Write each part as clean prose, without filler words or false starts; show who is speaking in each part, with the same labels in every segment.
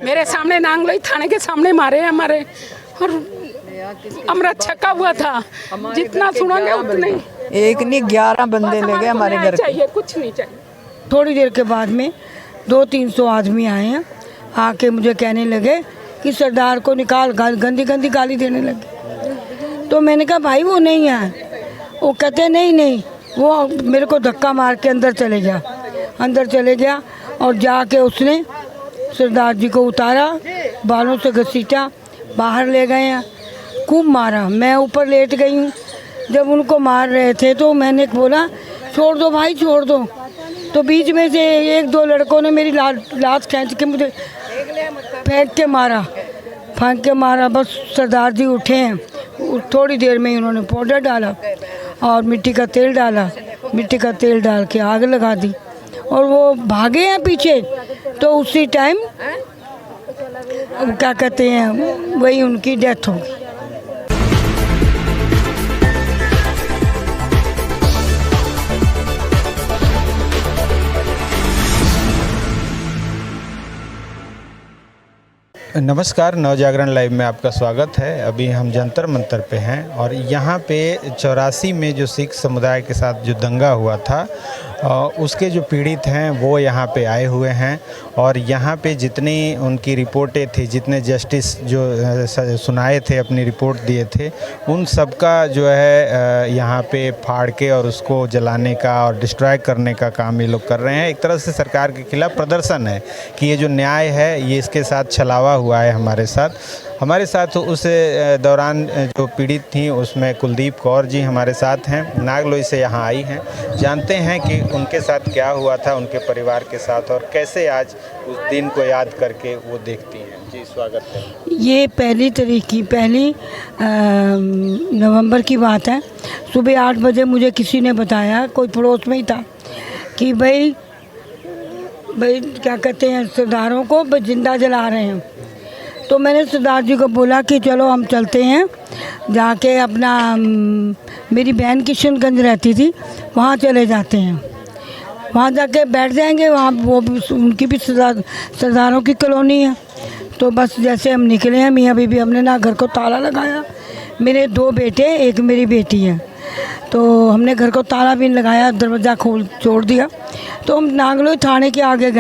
Speaker 1: मेरे सामने नांगलोई थाने के सामने मारे हमारे, और हमारा छक्का हुआ था। जितना सुनोगे उतने
Speaker 2: एक नहीं 11 बंदे लगे हमारे घर के।
Speaker 1: चाहिए, कुछ नहीं चाहिए।
Speaker 3: थोड़ी देर के बाद में 200-300 आदमी आए हैं, आके मुझे कहने लगे कि सरदार को निकाल, गंदी गंदी गाली देने लगे। तो मैंने कहा भाई वो नहीं है। वो कहते नहीं, वो मेरे को धक्का मार के अंदर चले गया और जाके उसने सरदार जी को उतारा, बालों से घसीटा, बाहर ले गए हैं, खूब मारा। मैं ऊपर लेट गई हूँ। जब उनको मार रहे थे तो मैंने बोला छोड़ दो भाई, छोड़ दो। तो बीच में से 1-2 लड़कों ने मेरी लाश खींच के मुझे फेंक के मारा। बस सरदार जी उठे हैं, थोड़ी देर में ही उन्होंने पाउडर डाला और मिट्टी का तेल डाल के आग लगा दी और वो भागे हैं पीछे। तो उसी टाइम क्या कहते हैं, वही उनकी डेथ हो गई।
Speaker 4: नमस्कार, नवजागरण लाइव में आपका स्वागत है। अभी हम जंतर मंतर पे हैं और यहाँ पे 84 में जो सिख समुदाय के साथ जो दंगा हुआ था उसके जो पीड़ित हैं वो यहाँ पे आए हुए हैं और यहाँ पे जितनी उनकी रिपोर्टें थी, जितने जस्टिस जो सुनाए थे, अपनी रिपोर्ट दिए थे, उन सब का जो है यहाँ पे फाड़ के और उसको जलाने का और डिस्ट्रॉय करने का काम ये लोग कर रहे हैं। एक तरह से सरकार के खिलाफ प्रदर्शन है कि ये जो न्याय है ये इसके साथ छलावा हुआ है। हमारे साथ उस दौरान जो पीड़ित थी उसमें कुलदीप कौर जी हमारे साथ हैं, नागलोई से यहाँ आई हैं। जानते हैं कि उनके साथ क्या हुआ था, उनके परिवार के साथ, और कैसे आज उस दिन को याद करके वो देखती हैं। जी स्वागत है।
Speaker 3: ये पहली नवंबर की बात है। सुबह 8 बजे मुझे किसी ने बताया, कोई पड़ोस में ही था, कि भाई क्या कहते हैं, सरदारों को जिंदा जला रहे हैं। तो मैंने सरदार जी को बोला कि चलो हम चलते हैं, जाके अपना मेरी बहन किशनगंज रहती थी, वहाँ चले जाते हैं, वहाँ जाके बैठ जाएंगे। वहाँ वो भी, उनकी भी सरदारों की कॉलोनी है। तो बस जैसे हम निकले हैं, मियाँ बीबी हमने ना घर को ताला लगाया। मेरे 2 बेटे, एक मेरी बेटी है। तो हमने घर को ताला भी लगाया, दरवाज़ा छोड़ दिया। तो हम नागलोई थाने के आगे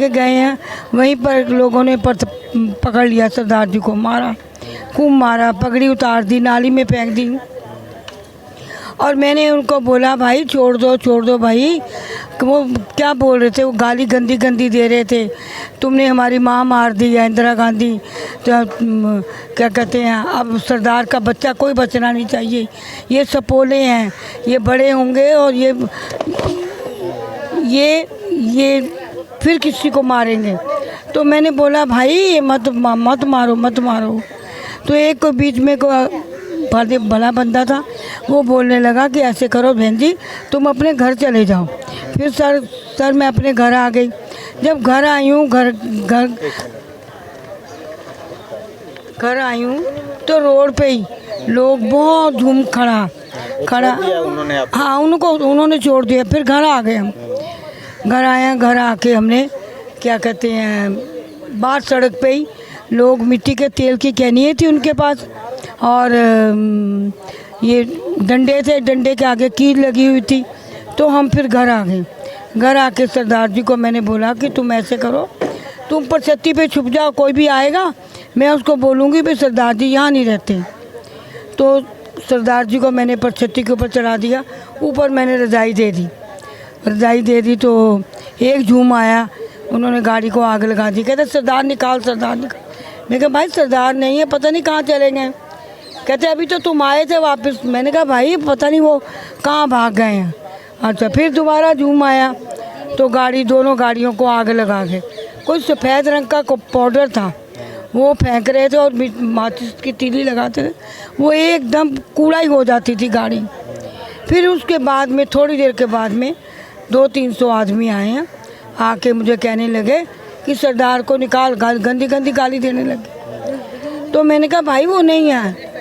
Speaker 3: गए हैं। वहीं पर लोगों ने पकड़ लिया, सरदार जी को मारा, खूब मारा, पगड़ी उतार दी, नाली में फेंक दी। और मैंने उनको बोला भाई छोड़ दो भाई। वो क्या बोल रहे थे, वो गाली गंदी दे रहे थे, तुमने हमारी माँ मार दी है, इंदिरा गांधी। तो क्या कहते हैं, अब सरदार का बच्चा कोई बचना नहीं चाहिए, ये सपोले हैं, ये बड़े होंगे और ये फिर किसी को मारेंगे। तो मैंने बोला भाई मत मारो। तो एक को बीच में को भला बंदा था, वो बोलने लगा कि ऐसे करो बहन जी, तुम अपने घर चले जाओ। फिर सर मैं अपने घर आ गई। जब घर आई हूँ तो रोड पे ही लोग बहुत झूम खड़ा। हाँ, उन्होंने छोड़ दिया। फिर घर आ गए हम। घर आके हमने क्या कहते हैं, बाहर सड़क पे ही लोग, मिट्टी के तेल की कैनियाँ थी उनके पास, और ये डंडे थे, डंडे के आगे कील लगी हुई थी। तो हम फिर घर आ गए। घर आके सरदार जी को मैंने बोला कि तुम ऐसे करो, तुम पर छत्ती पे छुप जाओ, कोई भी आएगा मैं उसको बोलूँगी भाई सरदार जी यहाँ नहीं रहते। तो सरदार जी को मैंने पर छत्ती के ऊपर चढ़ा दिया। ऊपर मैंने रज़ाई दे दी तो एक झूम आया, उन्होंने गाड़ी को आग लगा दी। कहते सरदार निकाल। मैं कहा भाई सरदार नहीं है, पता नहीं कहाँ चले गए। कहते अभी तो तुम आए थे वापस। मैंने कहा भाई पता नहीं वो कहाँ भाग गए हैं। अच्छा, फिर दोबारा झूम आया तो दोनों गाड़ियों को आग लगा के, कोई सफ़ेद रंग का पाउडर था, वो फेंक रहे थे और माचिस की तीली लगाते थे, वो एकदम कूड़ा ही हो जाती थी गाड़ी। फिर उसके बाद में थोड़ी देर के बाद में 200-300 आदमी आए हैं, आके मुझे कहने लगे कि सरदार को निकाल, गंदी गाली देने लगे। तो मैंने कहा भाई वो नहीं है।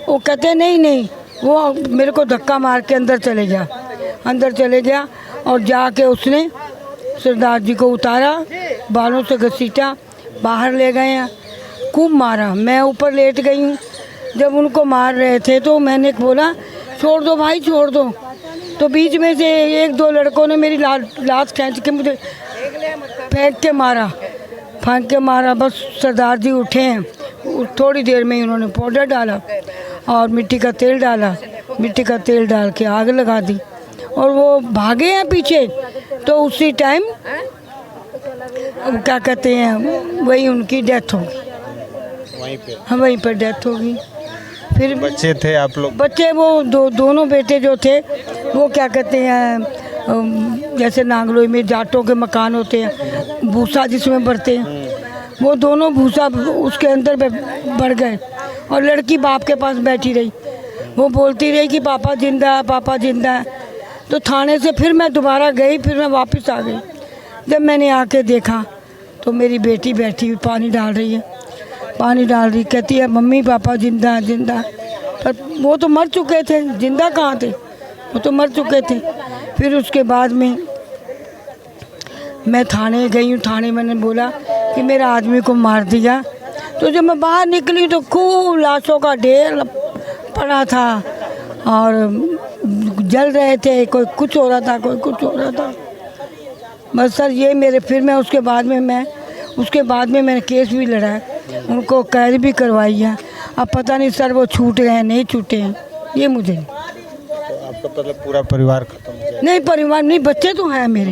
Speaker 3: वो कहते नहीं, वो मेरे को धक्का मार के अंदर चले गया और जाके उसने सरदार जी को उतारा, बालों से घसीटा, बाहर ले गए हैं, खूब मारा। मैं ऊपर लेट गई हूँ। जब उनको मार रहे थे तो मैंने बोला छोड़ दो भाई छोड़ दो, तो बीच में से एक दो लड़कों ने मेरी लात खींच के मुझे फेंक के मारा। बस सरदार जी उठे हैं, थोड़ी देर में ही उन्होंने पाउडर डाला और मिट्टी का तेल डाला, मिट्टी का तेल डाल के आग लगा दी और वो भागे हैं पीछे। तो उसी टाइम क्या कहते हैं, वही उनकी डेथ हो गई,
Speaker 4: वहीं पे
Speaker 3: हाँ वहीं पर डेथ हो गई। फिर
Speaker 4: बच्चे थे आप लोग?
Speaker 3: बच्चे वो दोनों बेटे जो थे वो क्या कहते हैं, जैसे नांगलोई में जाटों के मकान होते हैं, भूसा जिसमें भरते हैं, वो दोनों भूसा उसके अंदर बढ़ गए और लड़की बाप के पास बैठी रही। वो बोलती रही कि पापा जिंदा है, पापा जिंदा है। तो थाने से फिर मैं दोबारा गई, फिर मैं वापस आ गई। जब मैंने आके देखा तो मेरी बेटी बैठी हुई पानी डाल रही है, पानी डाल रही, कहती है मम्मी पापा जिंदा है जिंदा है। पर वो तो मर चुके थे, जिंदा कहाँ थे, वो तो मर चुके थे। फिर उसके बाद में मैं थाने गई हूँ। थाने मैंने बोला कि मेरा आदमी को मार दिया। तो जब मैं बाहर निकली तो खूब लाशों का ढेर पड़ा था और जल रहे थे, कोई कुछ हो रहा था, कोई कुछ हो रहा था। बस सर ये मेरे, फिर मैं उसके बाद में मैंने केस भी लड़ा है, उनको कैद भी करवाई है। अब पता नहीं सर वो छूट गए हैं नहीं छूटे हैं, ये मुझे
Speaker 4: तो आपका मतलब पूरा परिवार खत्म हो गया?
Speaker 3: नहीं, परिवार नहीं, बच्चे तो हैं मेरे,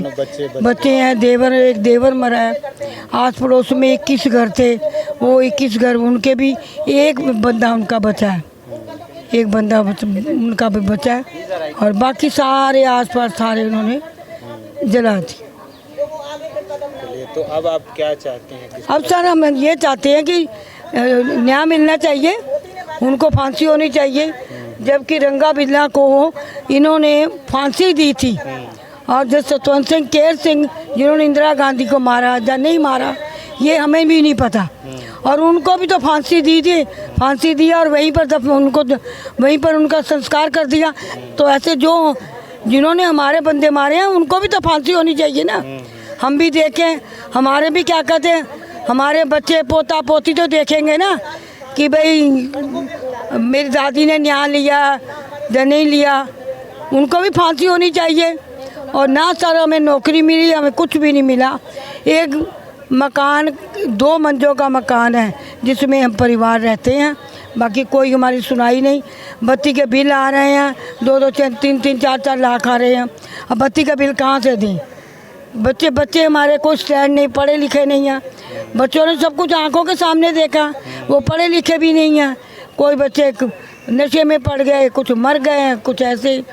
Speaker 3: बच्चे हैं। एक देवर मरा है। आस पड़ोस में 21 घर थे, वो 21 घर, उनके भी एक बंदा उनका बचा है, एक बंदा उनका भी बचा है और बाकी सारे आसपास सारे उन्होंने जला दी।
Speaker 4: तो अब आप क्या चाहते हैं?
Speaker 3: अब सर हम ये चाहते हैं कि न्याय मिलना चाहिए, उनको फांसी होनी चाहिए। जबकि रंगा बिल्ला को इन्होंने फांसी दी थी और जो सतवंत सिंह केर सिंह जिन्होंने इंदिरा गांधी को मारा या नहीं मारा ये हमें भी नहीं पता, और उनको भी तो फांसी दी थी, फांसी दिया और वहीं पर उनका संस्कार कर दिया। तो ऐसे जो जिन्होंने हमारे बंदे मारे हैं उनको भी तो फांसी होनी चाहिए ना। हम भी देखें, हमारे भी क्या कहते हैं, हमारे बच्चे पोता पोती तो देखेंगे ना कि भाई मेरी दादी ने न्याय लिया या नहीं लिया, उनको भी फांसी होनी चाहिए। और ना सर हमें नौकरी मिली, हमें कुछ भी नहीं मिला। एक मकान 2 मंजिलों का मकान है जिसमें हम परिवार रहते हैं, बाकी कोई हमारी सुनाई नहीं। बत्ती के बिल आ रहे हैं 2-2, 3-3, 4-4 लाख आ रहे हैं। अब बत्ती का बिल कहाँ से दें? बच्चे हमारे कोई स्टैंड नहीं, पढ़े लिखे नहीं हैं। बच्चों ने सब कुछ आंखों के सामने देखा, वो पढ़े लिखे भी नहीं हैं। कोई बच्चे नशे में पड़ गए, कुछ मर गए हैं, कुछ ऐसे।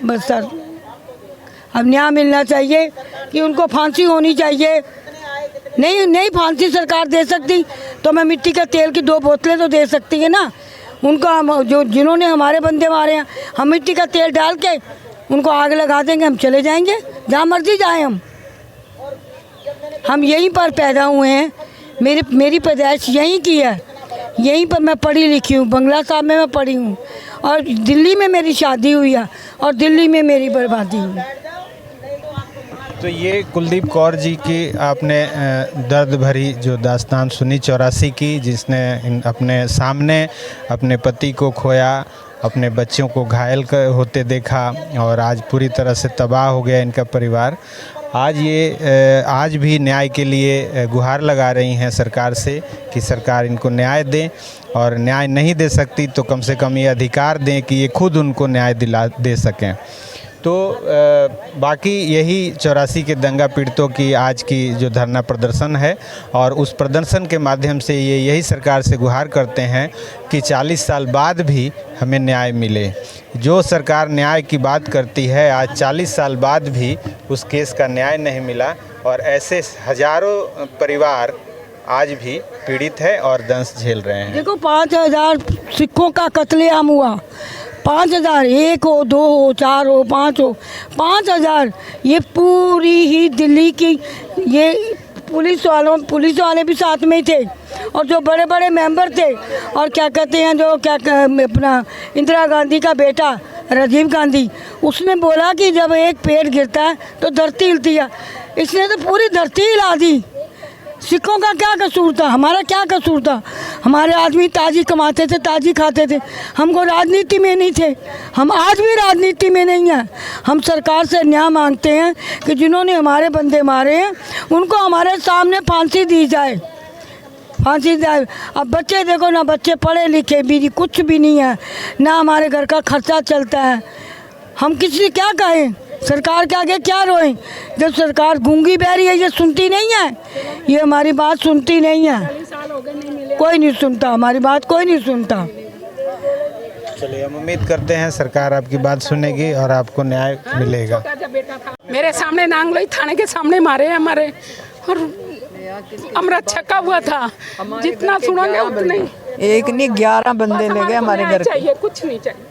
Speaker 3: बस सर अब न्याय मिलना चाहिए कि उनको फांसी होनी चाहिए। नहीं फांसी सरकार दे सकती तो मैं मिट्टी का तेल की 2 बोतलें तो दे सकती है ना उनको। हम जिन्होंने हमारे बंदे मारे हैं, हम मिट्टी का तेल डाल के उनको आग लगा देंगे, हम चले जाएंगे जहाँ मर्जी जाएं। हम यहीं पर पैदा हुए हैं, मेरी पैदाइश यहीं की है, यहीं पर मैं पढ़ी लिखी हूँ, बंगला साहब में मैं पढ़ी हूँ और दिल्ली में मेरी शादी हुई है और दिल्ली में मेरी बर्बादी हुई।
Speaker 4: तो ये कुलदीप कौर जी की आपने दर्द भरी जो दास्तान सुनी 84 की, जिसने अपने सामने अपने पति को खोया, अपने बच्चों को घायल होते देखा और आज पूरी तरह से तबाह हो गया इनका परिवार। आज भी न्याय के लिए गुहार लगा रही हैं सरकार से कि सरकार इनको न्याय दें, और न्याय नहीं दे सकती तो कम से कम ये अधिकार दें कि ये खुद उनको न्याय दे सकें। तो बाकी यही 84 के दंगा पीड़ितों की आज की जो धरना प्रदर्शन है, और उस प्रदर्शन के माध्यम से ये यही सरकार से गुहार करते हैं कि 40 साल बाद भी हमें न्याय मिले। जो सरकार न्याय की बात करती है, आज 40 साल बाद भी उस केस का न्याय नहीं मिला, और ऐसे हजारों परिवार आज भी पीड़ित है और दंश झेल रहे हैं।
Speaker 3: देखो 5000 सिखों का कत्लेआम हुआ, 5000, 1 हो, 2 हो, 4 हो, 5 हो, 5000, ये पूरी ही दिल्ली की, ये पुलिस वाले भी साथ में ही थे और जो बड़े बड़े मेंबर थे, और क्या कहते हैं जो अपना इंदिरा गांधी का बेटा राजीव गांधी, उसने बोला कि जब एक पेड़ गिरता है तो धरती हिलती है। इसने तो पूरी धरती हिला दी, सिखों का क्या कसूर था, हमारा क्या कसूर था। हमारे आदमी ताजी कमाते थे, ताजी खाते थे, हमको राजनीति में नहीं थे। हम आज भी राजनीति में नहीं हैं। हम सरकार से न्याय मांगते हैं कि जिन्होंने हमारे बंदे मारे हैं उनको हमारे सामने फांसी दी जाए, फांसी जाए। अब बच्चे देखो ना, बच्चे पढ़े लिखे भी कुछ भी नहीं है, ना हमारे घर का खर्चा चलता है। हम किसी से क्या कहें, सरकार के आगे क्या रोएं जब सरकार गूंगी बहरी है, ये सुनती नहीं है, ये हमारी बात सुनती नहीं है। कोई नहीं सुनता हमारी बात, कोई नहीं सुनता।
Speaker 4: चलिए, हम उम्मीद करते हैं सरकार आपकी बात सुनेगी और आपको न्याय मिलेगा।
Speaker 1: मेरे सामने नांगलोई थाने के सामने मारे हमारे, और हमारा छका हुआ था। जितना सुनोगे उतने
Speaker 2: एक नहीं 11 बंदे ले गए हमारे घर के।
Speaker 1: चाहिए, कुछ नहीं चाहिए।